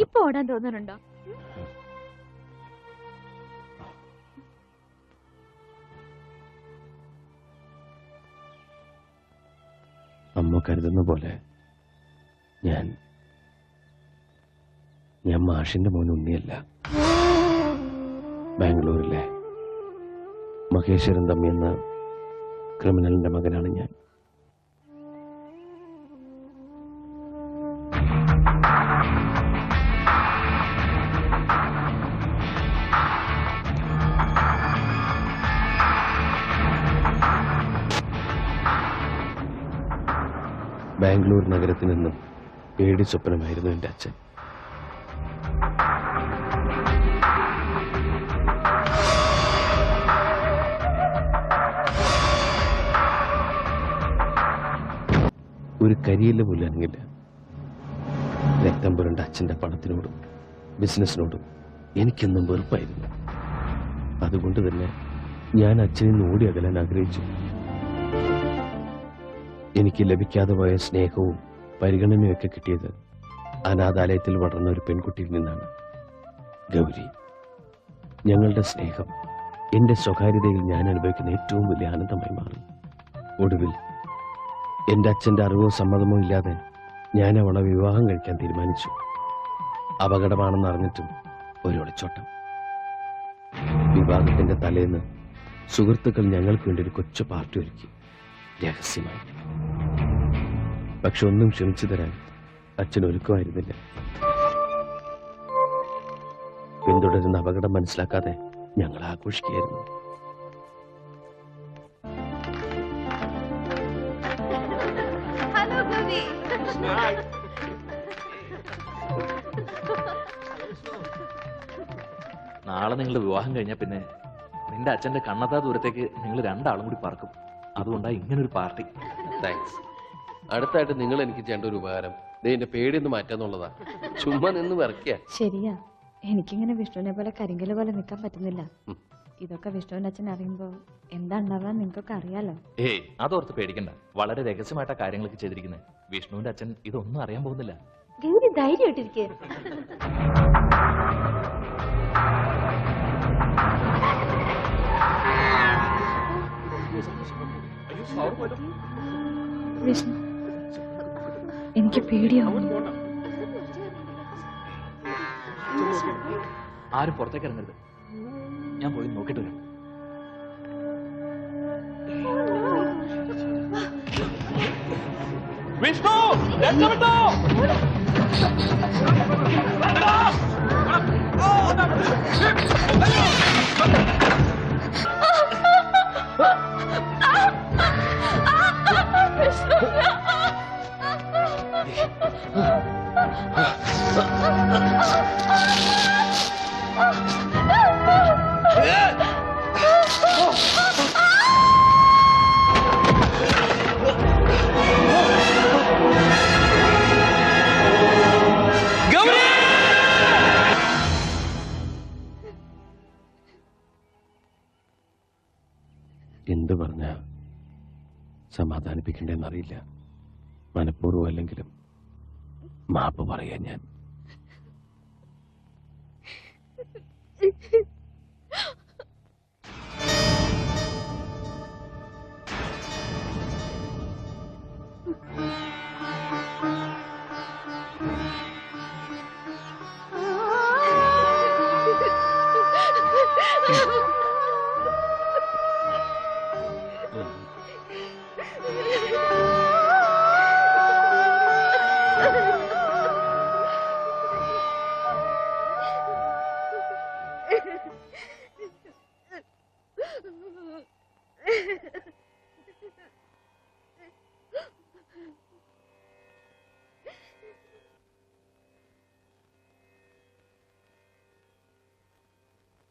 ഇപ്പൊ ഓടാൻ തോന്നുന്നുണ്ടോ? അമ്മ കരുതുന്ന പോലെ ഞാൻ മാഷിന്റെ മോൻ ഉണ്ണിയല്ല. ബാംഗ്ലൂരിലെ മഹേശ്വരൻ തമ്മി എന്ന ക്രിമിനലിന്റെ മകനാണ് ഞാൻ. ബാംഗ്ലൂർ നഗരത്തിൽ നിന്നും പേടി സ്വപ്നമായിരുന്നു എൻ്റെ അച്ഛൻ. ഒരു കരിയില്ല പോലും അനങ്ങില്ല. രക്തം പുരണ്ട അച്ഛൻ്റെ പണത്തിനോടും ബിസിനസ്സിനോടും എനിക്കെന്നും വെറുപ്പായിരുന്നു. അതുകൊണ്ട് തന്നെ ഞാൻ അച്ഛനിൽ നിന്ന് ഓടി അകലാൻ ആഗ്രഹിച്ചു. എനിക്ക് ലഭിക്കാതെ പോയ സ്നേഹവും പരിഗണനയൊക്കെ കിട്ടിയത് അനാഥാലയത്തിൽ വളർന്ന ഒരു പെൺകുട്ടിയിൽ നിന്നാണ്, ഗൗരി. ഞങ്ങളുടെ സ്നേഹം എന്റെ സ്വകാര്യതയിൽ ഞാൻ അനുഭവിക്കുന്ന ഏറ്റവും വലിയ ആനന്ദമായി മാറി. ഒടുവിൽ എന്റെ അച്ഛന്റെ അറിവോ സമ്മതമോ ഇല്ലാതെ ഞാൻ അവളെ വിവാഹം കഴിക്കാൻ തീരുമാനിച്ചു. അപകടമാണെന്ന് അറിഞ്ഞിട്ടും ഒരു ഒളിച്ചോട്ടം. വിവാഹത്തിന്റെ തലേന്ന് സുഹൃത്തുക്കൾ ഞങ്ങൾക്ക് വേണ്ടി ഒരു കൊച്ചു പാർട്ടി ഒരുക്കി, രഹസ്യമായി. പക്ഷെ ഒന്നും ക്ഷമിച്ചു തരാൻ അച്ഛൻ ഒരുക്കമായിരുന്നില്ല. പിന്തുടരുന്ന അപകടം മനസ്സിലാക്കാതെ ഞങ്ങൾ ആഘോഷിക്കുകയായിരുന്നു. നാളെ നിങ്ങളുടെ വിവാഹം കഴിഞ്ഞാൽ പിന്നെ നിന്റെ അച്ഛന്റെ കണ്ണത്താ ദൂരത്തേക്ക് നിങ്ങൾ രണ്ടാളും കൂടി പറക്കും. അതുകൊണ്ടാണ് ഇങ്ങനൊരു പാർട്ടി. താങ്ക്സ്. അടുത്തായിട്ട് നിങ്ങൾ എനിക്ക് ചെയ്യേണ്ട ഒരു ഉപകാരം എന്റെ പേടിയൊന്ന് മാറ്റാന്നുള്ളതാ. ചുമ്മാ നിന്ന് വിറക്കുക. ശരിയാ, എനിക്കിങ്ങനെ വിഷ്ണുവിനെ പോലെ കരിങ്കല് പോലെ നിൽക്കാൻ പറ്റുന്നില്ല. ഇതൊക്കെ വിഷ്ണുവിന്റെ അച്ഛൻ അറിയുമ്പോ എന്താ ഉണ്ടാവാൻ നിങ്ങൾക്കൊക്കെ അറിയാലോ. ഏയ്, അതോർത്ത് പേടിക്കണ്ട. വളരെ രഹസ്യമായിട്ടാ കാര്യങ്ങളൊക്കെ ചെയ്തിരിക്കുന്നത്. വിഷ്ണുവിന്റെ അച്ഛൻ ഇതൊന്നും അറിയാൻ പോകുന്നില്ല. ഗൗരി ധൈര്യമായിട്ടിരിക്കുക. വിഷ്ണു, എനിക്ക് പേടിയാവും. ആരും പുറത്തേക്ക് ഇറങ്ങരുത്. ഞാൻ പോയി നോക്കിട്ട് വരാം. വിഷ്ണു, രക്ഷപ്പെട്ടോ! എന്ത് പറഞ്ഞ സമാധാനിപ്പിക്കണ്ടെന്നറിയില്ല. മനഃപൂർവ്വം അല്ലെങ്കിലും മാപ്പ് പറയാൻ ഞാൻ.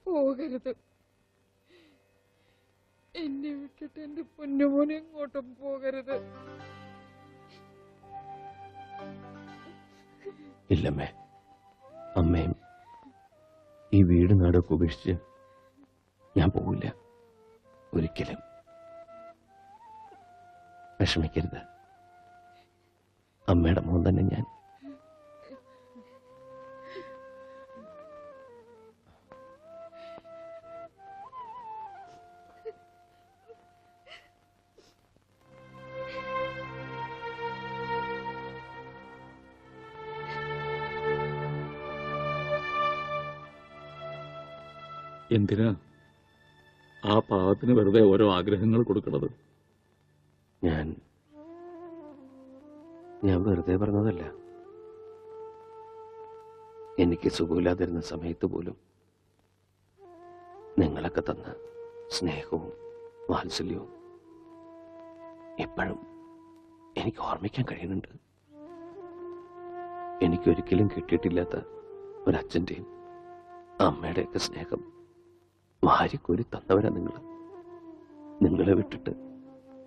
പോകരുത്, എന്നെ വിട്ടിട്ട് എന്റെ പൊന്നുമോനെ എങ്ങോട്ടും പോകരുത്. ഇല്ലമ്മേ, അമ്മയും ഈ വീട് നാടൊക്കെ ഉപേക്ഷിച്ച് ഞാൻ പോവില്ല ഒരിക്കലും. വിഷമിക്കരുത്, അമ്മയുടെ മോൻ തന്നെ ഞാൻ. എന്തിനാ ആ പാവത്തിന് വെറുതെ ഓരോ ആഗ്രഹങ്ങൾ കൊടുക്കണത്? ഞാൻ വെറുതെ പറഞ്ഞതല്ല. എനിക്ക് സുഖമില്ലാതിരുന്ന സമയത്ത് പോലും നിങ്ങളൊക്കെ തന്ന സ്നേഹവും വാത്സല്യവും ഇപ്പോഴും എനിക്ക് ഓർമ്മിക്കാൻ കഴിയുന്നുണ്ട്. എനിക്കൊരിക്കലും കിട്ടിയിട്ടില്ലാത്ത ഒരച്ഛൻ്റെയും അമ്മയുടെയൊക്കെ സ്നേഹം വാരിക്കോരി തന്നവരാ നിങ്ങൾ. നിങ്ങളെ വിട്ടിട്ട്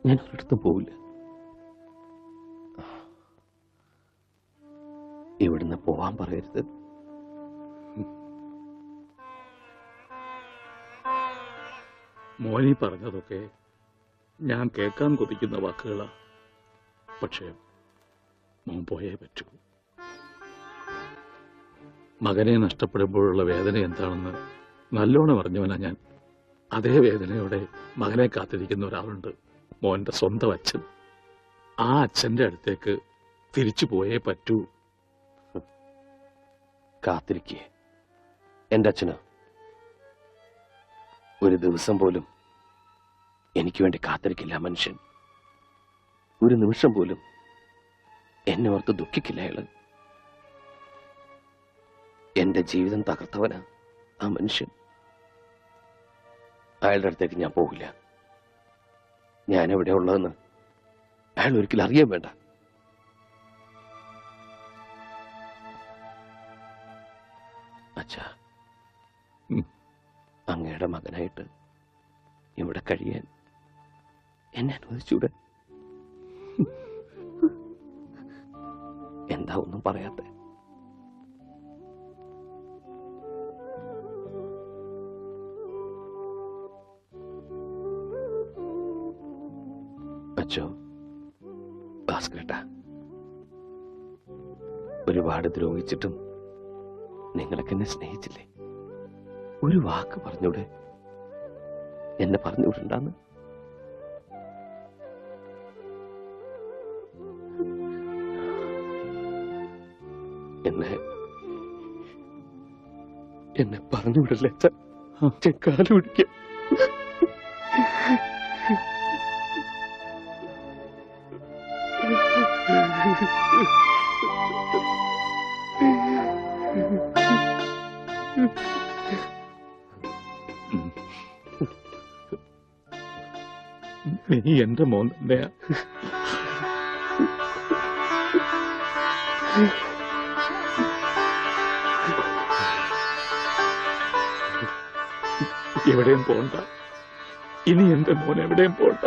ഞാൻ ഒരിടത്തും പോവില്ല. ഇവിടുന്ന് പോവാൻ പറയരുത്. മോനി പറഞ്ഞതൊക്കെ ഞാൻ കേൾക്കാൻ കൊതിക്കുന്ന വാക്കുകളാ. പക്ഷേ മോൻ പോയേ പറ്റൂ. മകനെ നഷ്ടപ്പെടുമ്പോഴുള്ള വേദന എന്താണെന്ന് നല്ലോണം അറിഞ്ഞവനാ ഞാൻ. അതേ വേദനയോടെ മകനെ കാത്തിരിക്കുന്ന ഒരാളുണ്ട്, മോന്റെ സ്വന്തം അച്ഛൻ. ആ അച്ഛന്റെ അടുത്തേക്ക് തിരിച്ചു പോയേ പറ്റൂ. കാത്തിരിക്കേ എന്റെ അച്ഛന് ഒരു ദിവസം പോലും എനിക്ക് വേണ്ടി കാത്തിരിക്കില്ല മനുഷ്യൻ. ഒരു നിമിഷം പോലും എന്നെ ഓർത്ത് ദുഃഖിക്കില്ല അയാള്. എന്റെ ജീവിതം തകർത്തവനാ ആ മനുഷ്യൻ. അയാളുടെ അടുത്തേക്ക് ഞാൻ പോകില്ല. ഞാൻ എവിടെ ഉള്ളതെന്ന് അയാൾ ഒരിക്കലും അറിയാൻ വേണ്ട. അച്ഛാ, അങ്ങയുടെ മകനായിട്ട് ഇവിടെ കഴിയാൻ എന്നെ അനുവദിച്ചൂടെ? എന്താ ഒന്നും പറയാത്തെ? അച്ഛോ, ഭാസ്കരേട്ടാ, ഒരുപാട് ദ്രോഹിച്ചിട്ടും നിങ്ങളൊക്കെ എന്നെ സ്നേഹിച്ചില്ലേ? ഒരു വാക്ക് പറഞ്ഞൂടെ? എന്നെ പറഞ്ഞുവിടണ്ടാന്ന്. എന്നെ പറഞ്ഞുവിടല്ലേ അച്ഛാ? കാല് പിടിക്കാം. നീ എന്റെ മോൻ തന്നെയാ. എവിടെയും പോണ്ട. ഇനി എന്റെ മോൻ എവിടെയും പോണ്ട.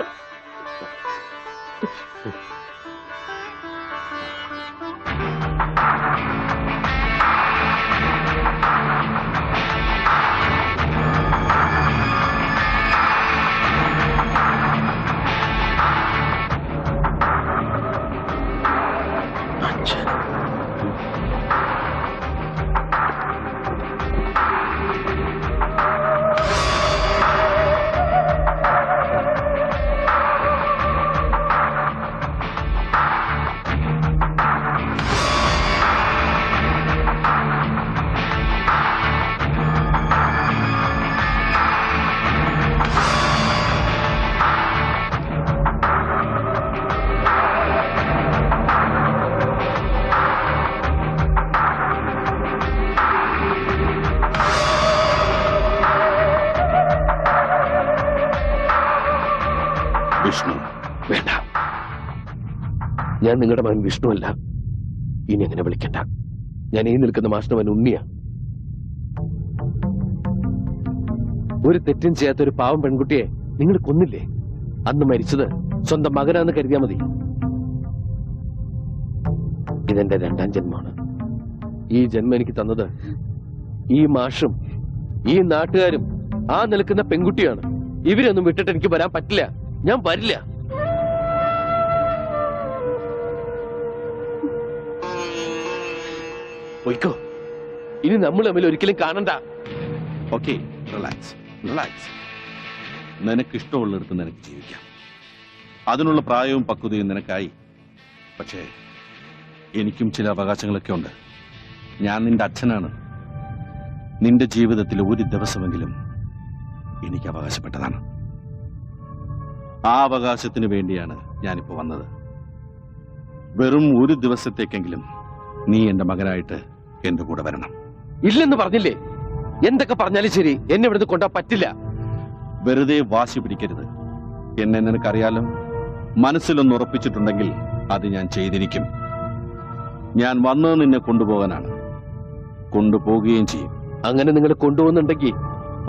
വിഷ്ണു, വേണ്ട. ഞാൻ നിങ്ങളുടെ മകൻ വിഷ്ണു അല്ല. ഇനി അങ്ങനെ വിളിക്കണ്ട. ഞാൻ ഈ നിൽക്കുന്ന മാഷിന്റെ മകൻ ഉണ്ണിയാ. ഒരു തെറ്റും ചെയ്യാത്ത ഒരു പാവം പെൺകുട്ടിയെ നിങ്ങൾ കൊന്നില്ലേ? അന്ന് മരിച്ചത് സ്വന്തം മകനാന്ന് കരുതിയാ മതി. ഇതെന്റെ രണ്ടാം ജന്മമാണ്. ഈ ജന്മം എനിക്ക് തന്നത് ഈ മാഷും ഈ നാട്ടുകാരും ആ നിൽക്കുന്ന പെൺകുട്ടിയാണ്. ഇവരൊന്നും വിട്ടിട്ട് എനിക്ക് വരാൻ പറ്റില്ല. ഞാൻ വരില്ല. പോയിക്കോ. ഇനി നമ്മൾ തമ്മിൽ ഒരിക്കലും കാണണ്ട. Okay, relax relax. നിനക്കിഷ്ടമുള്ളിടത്ത് നിനക്ക് ജീവിക്കാം. അതിനുള്ള പ്രായവും പക്വതയും നിനക്കായി. പക്ഷേ എനിക്കും ചില അവകാശങ്ങളൊക്കെ ഉണ്ട്. ഞാൻ നിന്റെ അച്ഛനാണ്. നിന്റെ ജീവിതത്തിൽ ഒരു ദിവസമെങ്കിലും എനിക്ക് അവകാശപ്പെട്ടതാണ്. ആ അവകാശത്തിന് വേണ്ടിയാണ് ഞാനിപ്പോ വന്നത്. വെറും ഒരു ദിവസത്തേക്കെങ്കിലും നീ എന്റെ മകനായിട്ട് എന്റെ കൂടെ വരണം. ഇല്ലെന്ന് പറഞ്ഞില്ലേ? എന്തൊക്കെ പറഞ്ഞാലും ശരി, എന്നെ ഇവിടുന്ന് കൊണ്ടാ പറ്റില്ല. വെറുതെ വാശി പിടിക്കരുത്. എന്നെ നിനക്കറിയാലോ. മനസ്സിലൊന്ന് ഉറപ്പിച്ചിട്ടുണ്ടെങ്കിൽ അത് ഞാൻ ചെയ്തിരിക്കും. ഞാൻ വന്നത് നിന്നെ കൊണ്ടുപോകാനാണ്, കൊണ്ടുപോകുകയും ചെയ്യും. അങ്ങനെ നിങ്ങൾ കൊണ്ടുപോകുന്നുണ്ടെങ്കിൽ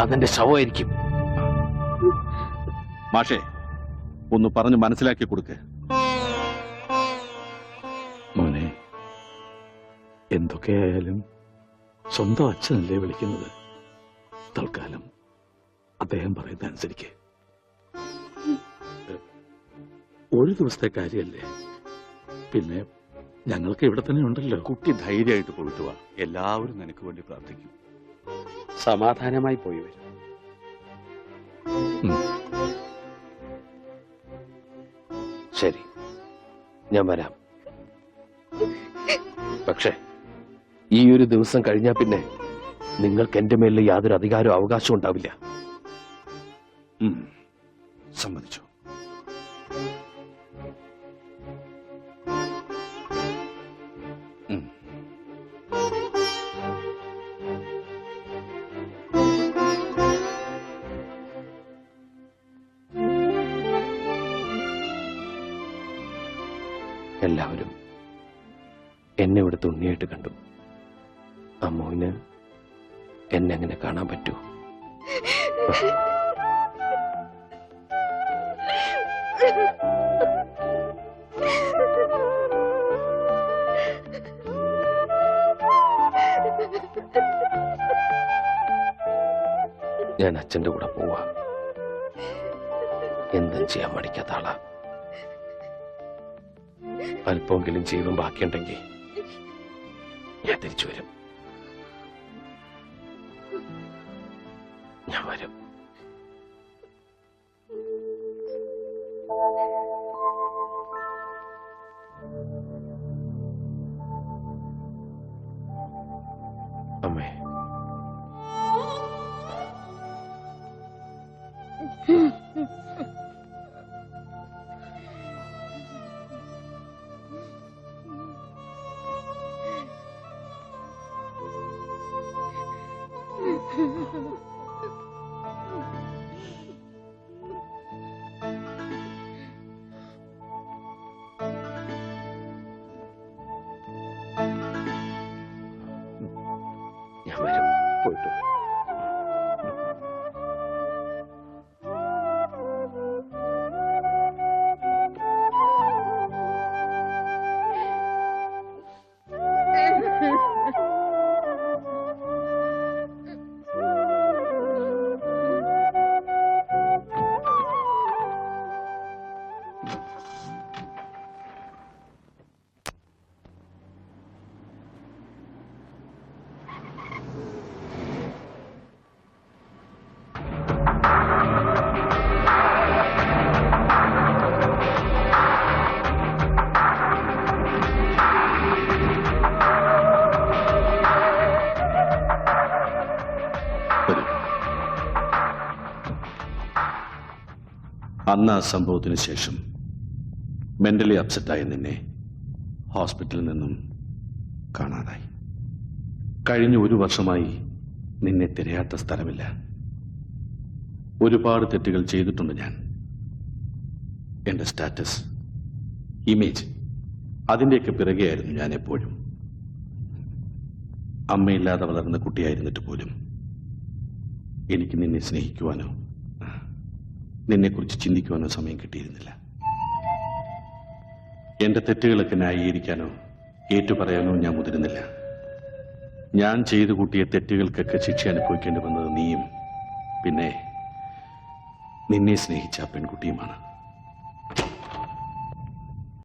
അതെന്റെ ശവമായിരിക്കും. മാഷേ, ഒന്ന് പറഞ്ഞ് മനസ്സിലാക്കി കൊടുക്ക്. മോനെ, എന്തൊക്കെയായാലും സ്വന്തം അച്ഛനല്ലേ വിളിക്കുന്നത്. തൽക്കാലം അദ്ദേഹം പറയുന്ന അനുസരിക്ക്. ഒരു ദിവസത്തെ കാര്യമല്ലേ, പിന്നെ ഞങ്ങൾക്ക് ഇവിടെ തന്നെ ഉണ്ടല്ലോ. കുട്ടി ധൈര്യമായിട്ട് പോയിട്ട് വാ. എല്ലാവരും നിനക്ക് വേണ്ടി പ്രാർത്ഥിക്കും. സമാധാനമായി പോയി വരും. ശരി, ഞാൻ വരാം. പക്ഷേ ഈ ഒരു ദിവസം കഴിഞ്ഞാൽ പിന്നെ നിങ്ങൾക്ക് എന്റെ മേലിൽ യാതൊരു അധികാരവും അവകാശവും ഉണ്ടാവില്ല. സമ്മതിച്ചു. എല്ലാവരും എന്നെ ഇവിടുത്തെ ഉണ്ണിയായിട്ട് കണ്ടു. അമ്മുവിന് എന്നെ അങ്ങനെ കാണാൻ പറ്റൂ? ഞാൻ അച്ഛന്റെ കൂടെ പോവാ. എന്തും ചെയ്യാൻ മടിക്കാത്ത ആളാ. അല്പമെങ്കിലും ജീവൻ ബാക്കിയുണ്ടെങ്കിൽ ഞാൻ തിരിച്ചു വരും. ഞാൻ വരും. അമ്മേ, ഞാൻ വരും. പോയിട്ട് വരാം. അന്ന് ആ സംഭവത്തിന് ശേഷം മെന്റലി അപ്സെറ്റായ നിന്നെ ഹോസ്പിറ്റലിൽ നിന്നും കാണാതായി. കഴിഞ്ഞ ഒരു വർഷമായി നിന്നെ തിരയാത്ത സ്ഥലമില്ല. ഒരുപാട് തെറ്റുകൾ ചെയ്തിട്ടുണ്ട് ഞാൻ. എന്റെ സ്റ്റാറ്റസ്, ഇമേജ്, അതിൻ്റെയൊക്കെ പിറകെയായിരുന്നു ഞാൻ എപ്പോഴും. അമ്മയില്ലാതെ വളർന്ന കുട്ടിയായിരുന്നിട്ട് പോലും എനിക്ക് നിന്നെ സ്നേഹിക്കുവാനോ നിന്നെക്കുറിച്ച് ചിന്തിക്കുവാനോ സമയം കിട്ടിയിരുന്നില്ല. എന്റെ തെറ്റുകളൊക്കെ ന്യായീകരിക്കാനോ ഏറ്റുപറയാനോ ഞാൻ മുതിരുന്നില്ല. ഞാൻ ചെയ്തു കൂട്ടിയ തെറ്റുകൾക്കൊക്കെ ശിക്ഷ അനുഭവിക്കേണ്ടി വന്നത് നീയും പിന്നെ നിന്നെ സ്നേഹിച്ച ആ പെൺകുട്ടിയുമാണ്.